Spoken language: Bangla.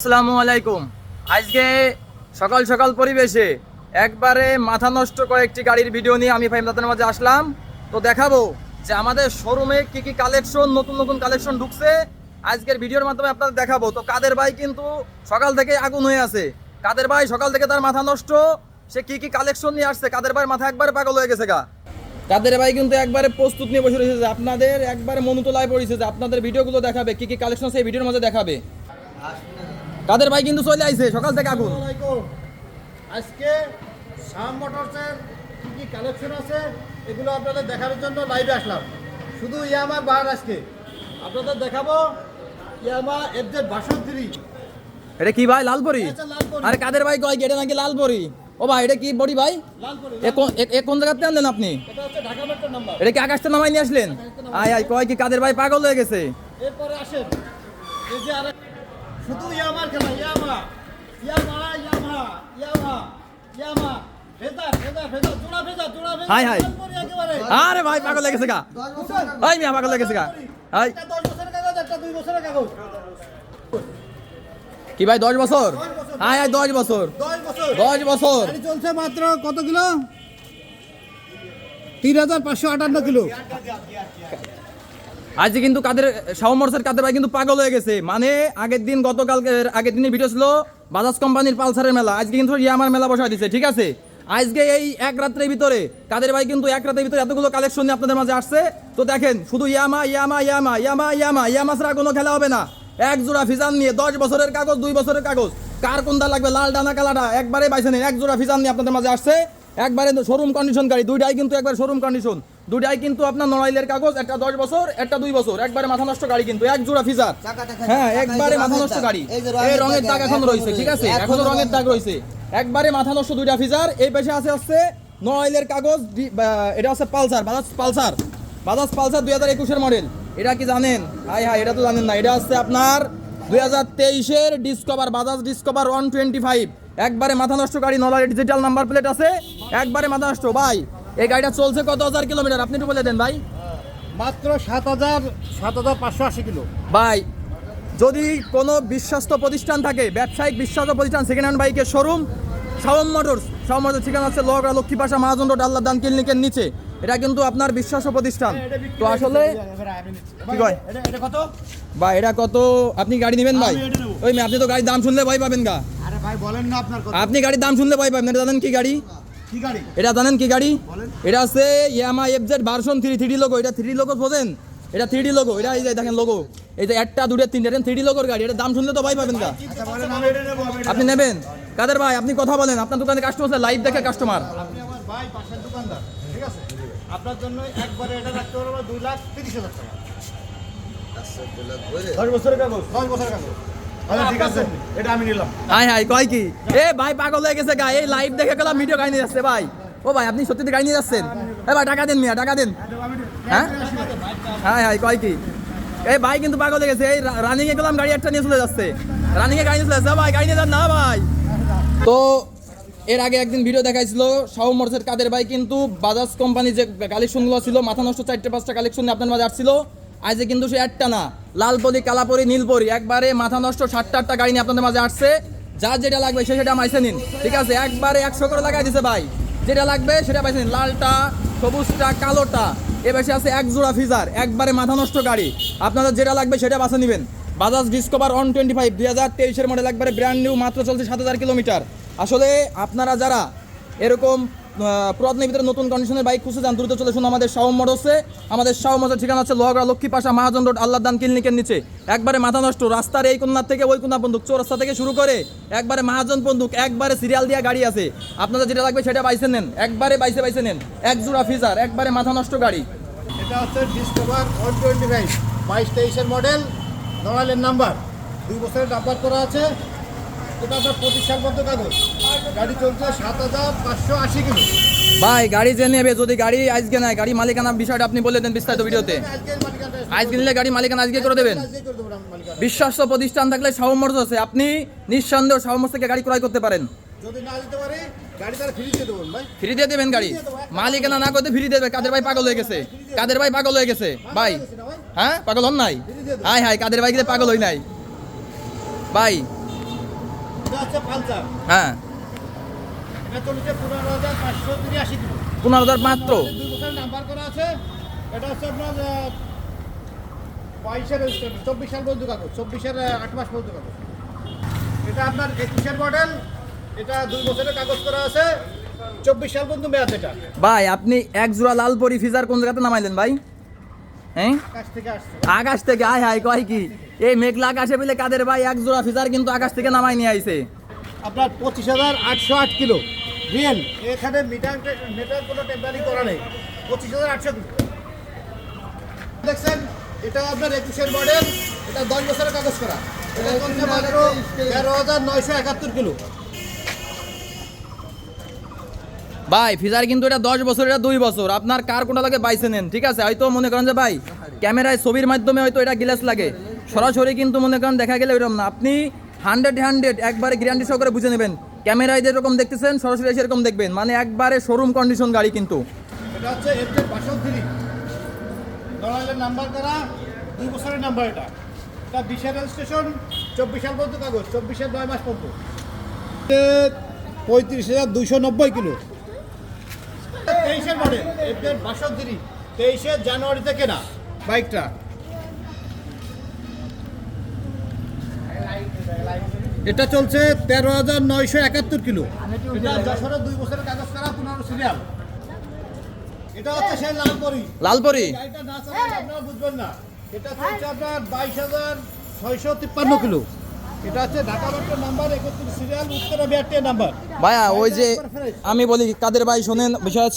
আসসালামু আলাইকুম। আজকে সকাল সকাল পরিবেশে একবারে মাথা নষ্ট কয়েকটি গাড়ির ভিডিও নিয়ে আমি ফাহিম আপনাদের মাঝে আসলাম। তো দেখাবো যে আমাদের শোরুমে কি কি কালেকশন, নতুন নতুন কালেকশন ঢুকছে আজকের ভিডিওর মাধ্যমে আপনাদের দেখাবো। তো কাদের ভাই কিন্তু সকাল থেকে আগুন হয়ে আছে। কাদের ভাই সকাল থেকে তার মাথা নষ্ট, সে কি কি কালেকশন নিয়ে আসছে, কাদের ভাই মাথা একবারে পাগল হয়ে গেছে গা। কাদের ভাই কিন্তু একবারে প্রস্তুত নিয়ে বসে রয়েছে যে আপনাদের একবারে মনোতলায় পড়েছে যে আপনাদের ভিডিওগুলো দেখাবে, কি কি কালেকশন সেই ভিডিওর মধ্যে দেখাবে। কাদের ভাই কিন্তু চলে আইছে সকাল থেকে আগুন। আজকে শাম মোটরসের কি কি কালেকশন আছে এগুলো আপনাদের দেখানোর জন্য লাইভে আসলাম। শুধু ইয়ামা বার আজকে আপনাদের দেখাবো ইয়ামা এফজেড ভার্সন 3। এটা কি ভাই লালপরি? লালপরি। আরে কাদের ভাই কয় এটা নাকি লালপরি? ও ভাই এটা কি বড়ি ভাই? লালপরি। এ কোন জায়গাতে আনলেন আপনি? এটা হচ্ছে ঢাকা মেট্রো নাম্বার। এটা কি আকাশ থেকে নামাই নিয়ে আসলেন? আয় আয় কয় কি কাদের ভাই পাগল হয়ে গেছে। এরপরে আসেন এই যে আরেক শুধু ইয়ামার খেলা ইয়ামা ইয়ামা ইয়ামা ইয়ামা ইয়ামা ভেজা ভেজা ভেজা জোড়া ভেজা জোড়া ভেজা হাই হাই। লালপরি একেবারে। আরে ভাই পাগল হয়ে গেছে গা। ভাই মিয়া পাগল হয়ে গেছে গা। হাই এটা 10 বছরের কাগজ, একটা 2 বছরের কাগজ। কি ভাই 10 বছর? হাই হাই 10 বছর। 10 বছর 10 বছর। গাড়ি চলছে মাত্র কত কিলো? 3558 কিলো। আজকে কিন্তু কাদের শাওমরসের কাদের ভাই কিন্তু পাগল হয়ে গেছে। মানে আগের দিন গতকালকের আগের দিনের ভিডিও ছিল বাজাজ কোম্পানির পালসারের মেলা, আজকে কিন্তু ইয়ামার মেলা বসায় দিচ্ছে। ঠিক আছে, আজকে এই এক রাত্রের ভিতরে কাদের ভাই কিন্তু এক রাতের ভিতরে এতগুলো কালেকশন নিয়ে আপনাদের মাঝে আসছে। তো দেখেন শুধু ইয়ামা ইয়ামা ইয়ামা ইয়ামা ইয়ামা ইয়ামা ছাড়া কোনো খেলা হবে না। এক জোড়া ফিজান নিয়ে 10 বছরের কাগজ, 2 বছরের কাগজ, কার কোনটা লাগবে লাল ডানা কালাটা একবারে বাইছে নিন। এক জোড়া ফিজান নিয়ে আপনাদের মাঝে আসছে একবারে শোরুম কন্ডিশন গাড়ি, দুইটাই কিন্তু একবার শোরুম কন্ডিশন, দুইটাই কিন্তু আপনার নড়াইলের কাগজ, একটা 10 বছর একটা 2 বছর, একবারে মাথা নষ্ট গাড়ি কিন্তু এক জোড়া ফিজার। হ্যাঁ একবারে মাথা নষ্ট গাড়ি, এই রঙের দাগ এখন রয়েছে। ঠিক আছে, এখনো রঙের দাগ রয়েছে, একবারে মাথা নষ্ট দুইটা ফিজার। এই পেশে আছে হচ্ছে নড়াইলের কাগজ, এটা হচ্ছে পালসার, বাজাজ পালসার 2021-এর মডেল। এটা কি জানেন? হাই হাই এটা তো জানেন না। এটা হচ্ছে আপনার 2023-এর ডিসকভার, বাজাজ ডিসকভার 125, একবারে মাথা নষ্ট গাড়ি, নলার ডিজিটাল নাম্বার প্লেট আছে, একবারে মাথা নষ্ট। ভাই এই গাড়িটা চলছে কত হাজার কিলোমিটার আপনি একটু বলে দেন ভাই। মাত্র 7580 কিলো। ভাই যদি কোনো বিশ্বস্ত প্রতিষ্ঠান থাকে, ব্যবসায়িক বিশ্বস্ত প্রতিষ্ঠান, সেকেন্ড হ্যান্ড বাইকের শোরুম শাওম মোটরস ঠিকানা আছে লক্ষ্মীপাশা মহাজন রোড আল্লাহদান ক্লিনিকের নিচে। এটা কিন্তু আপনার বিশ্বাস্য প্রতিষ্ঠান। তো আসলে কি কয় এটা কত ভাই, এটা কত আপনি গাড়ি নেবেন ভাই? ওই আপনি তো গাড়ির দাম শুনলে ভয় পাবেন গা। আরে ভাই বলেন না আপনার কত। আপনি গাড়ির দাম শুনলে ভয় পাবেন। এটা জানেন কি গাড়ি? কি গাড়ি? এটা জানেন কি গাড়ি? বলেন। এটা আছে ইয়ামা এফজেড ভার্সন 3, 3D লোগো। এটা 3D লোগো বোঝেন? এটা 3D লোগো। এটা এই যে দেখেন লোগো, এই যে একটা দুটো তিনটে 3D লোগোর গাড়ি। এটা দাম শুনলে তো ভয় পাবেন গা। আচ্ছা বলেন আমি এটা নেব। আপনি নেবেন? কাদের ভাই আপনি কথা বলেন, আপনার দোকানে কাস্টমার লাইভ দেখে কাস্টমার। আপনি আমার ভাই পাশের দোকানদার, ঠিক আছে? আপনার জন্য একবারে এটা রাখতে পারবো 2,30,000 টাকা। 10 বছরের কাগজ, 10 বছরের কাগজ। আচ্ছা ঠিক আছে, এটা আমি নিলাম। হাই হাই কয় কি? এ ভাই পাগল হয়ে গেছে গা, এই লাইভ দেখে গেলাম ভিডিও গাড়ি নিয়ে যাচ্ছে ভাই। ও ভাই আপনি সত্যি গাড়ি নিয়ে যাচ্ছেন? এ ভাই টাকা দেন মিয়া, টাকা দেন। হ্যাঁ হাই হাই কয় কি? এই ভাই কিন্তু পাগল হয়ে গেছে, এই রানিং এ গেলাম গাড়ি একটা নিয়ে চলে যাচ্ছে, রানিং এ গাড়ি নিয়ে চলে যাচ্ছে। ভাই গাড়ি নিয়ে যান না ভাই। তো এর আগে একদিন ভিডিও দেখাইছিল শাওম মোটরসের কাদের ভাই কিন্তু বাজাজ কোম্পানি যে কালেকশনগুলো ছিল মাথা নষ্ট 4-5টা কালেকশন নিয়ে আপনার মাঝে আসছিল। আজকে কিন্তু সে একটা না, লালপরি কালাপরি নীলপরি একবারে মাথা নষ্ট 7-8টা গাড়ি নিয়ে আপনাদের মাঝে আসছে। যার যেটা লাগবে সে সেটা মাইসে নিন। ঠিক আছে, একবারে 100 করে লাগাই দিছে ভাই। যেটা লাগবে সেটা পাইছে নিন, লালটা, সবুজটা, কালোটা। এ বেশি আছে এক জোড়া ফিজার, একবারে মাথা নষ্ট গাড়ি। আপনাদের যেটা লাগবে সেটা বাছে নেবেন। বাজাজ ডিসকভার 125 2023-এর মডেল, একবারে ব্র্যান্ড নিউ, মাত্র চলছে 7000 কিলোমিটার। আসলে আপনারা যারা এরকম পুরাতনের ভিতরে নতুন কন্ডিশনের বাইক খুঁজে যান, দ্রুত চলে শুনুন আমাদের শাওম মোটরসে। আমাদের শাওম মোটরসের ঠিকানা আছে লক্ষ্মীপাশা মহাজন রোড আল্লাহদান ক্লিনিকের নিচে। একবারে মাথা নষ্ট রাস্তার এই কোণা থেকে ওই কোণা বন্দুক, চৌরাস্তা থেকে শুরু করে একবারে মহাজন বন্দুক, একবারে সিরিয়াল দিয়া গাড়ি আছে। আপনাদের যেটা লাগবে সেটা বাইসে নেন, একবারে বাইসে নেন। এক জোড়া ফিজার, একবারে মাথা নষ্ট গাড়ি। এটা হচ্ছে ডিসকভার 125 22-23-এর মডেল, নড়াইলের নাম্বার, 2 বছরের নাম্বার করা আছে। এটা আপনার 25 সাল পর্যন্ত কাগজ। গাড়ি চলছে 7580 কিলো। ভাই গাড়ি যে নেবে, যদি গাড়ি আজকে নেয়, গাড়ি মালিকানা বিষয়টা আপনি বলে দেন বিস্তারিত ভিডিওতে। আজকে নিলে গাড়ি মালিকানা আজকে করে দেবেন। বিশ্বাস্য প্রতিষ্ঠান থাকলে শাওম মোটরস আছে, আপনি নিঃসন্দেহ শাওম মোটরস থেকে গাড়ি ক্রয় করতে পারেন। যদি না দিতে পারি গাড়ি তার ফ্রি দিয়ে দেবেন ভাই। ফ্রি দিয়ে দেবেন গাড়ি, মালিকানা না করতে ফ্রি দেবে। কাদের ভাই পাগল হয়ে গেছে, কাদের ভাই পাগল হয়ে গেছে ভাই। হ্যাঁ পাগল হন নাই? হাই হাই কাদের ভাই পাগল হই নাই ভাই। এটা হচ্ছে পালসার, হ্যাঁ এটা চলেছে 15,583 কিলো। 15,000 মাত্র। 2 বছরের নাম্বার করা আছে। এটা হচ্ছে আপনার 22-এর 24 সাল পর্যন্ত কাগজ, 24-এর 8 মাস পর্যন্ত কাগজ। এটা আপনার 21-এর মডেল, এটা 2 বছরের কাগজ করা আছে, 24 সাল পর্যন্ত মেয়াদ। এটা ভাই আপনি এক জোড়া লালপরি ফিজার কোন জায়গাতে নামাইলেন ভাই? হ্যাঁ আকাশ থেকে আসছে। আকাশ থেকে, আয় হায় কয় কি এই মেঘলা আকাশে বলে কাদের ভাই এক জোড়া ফিজার কিন্তু আকাশ থেকে নামাই নিয়ে আইছে। আপনার 25,808 কিলো রিয়েল, এখানে মিটার কোনো টেম্পারিং করা নেই। 25,800 কিলো দেখছেন। এটা আপনার 21-এর মডেল, এটা 10 বছরের কাগজ করা। এটা চলছে মাত্র 13,971 কিলো। ভাই ফিজার কিন্তু এটা 10 বছর, এটা 2 বছর। আপনার কার কোনটা লাগে বাইছে নেন, ঠিক আছে? হয়তো মনে করেন যে ভাই ক্যামেরায় ছবির মাধ্যমে হয়তো এটা গ্লাস লাগে, সরাসরি কিন্তু মনে করেন দেখা গেলে ওইরকম না। আপনি 100 একবারে গ্যারান্টি সহকারে বুঝে নেবেন। ক্যামেরায় যেরকম দেখতেছেন সরাসরি সেরকম দেখবেন, মানে একবারে শোরুম কন্ডিশন গাড়ি কিন্তু। এটা হচ্ছে এফজেড 62 দলালের নাম্বার করা, 2 বছরের নাম্বার। এটা 20-এর রেজিস্ট্রেশন, 24 সাল পর্যন্ত কাগজ, 24-এর 9 মাস পর্যন্ত। 35,290 কিলো। 23-এর মডেল, এফজেড 62, 23-এর জানুয়ারিতে কেনা বাইকটা। এটা চলছে 13,971 কিলো। এটা যশোরের 2 বছরের কাগজ করা, 15 সিরিয়াল। এটা হচ্ছে সেই লালপরি। লালপরি গাড়িটা না চালালে আপনারা বুঝবেন না। এটা চলছে আপনার 22,653 কিলো। এটা হচ্ছে Dhaka metro number 31 serial, Uttara BRT number. ভাইয়া ওই যে আমি বলি কাদের ভাই শোনেন, বিষয়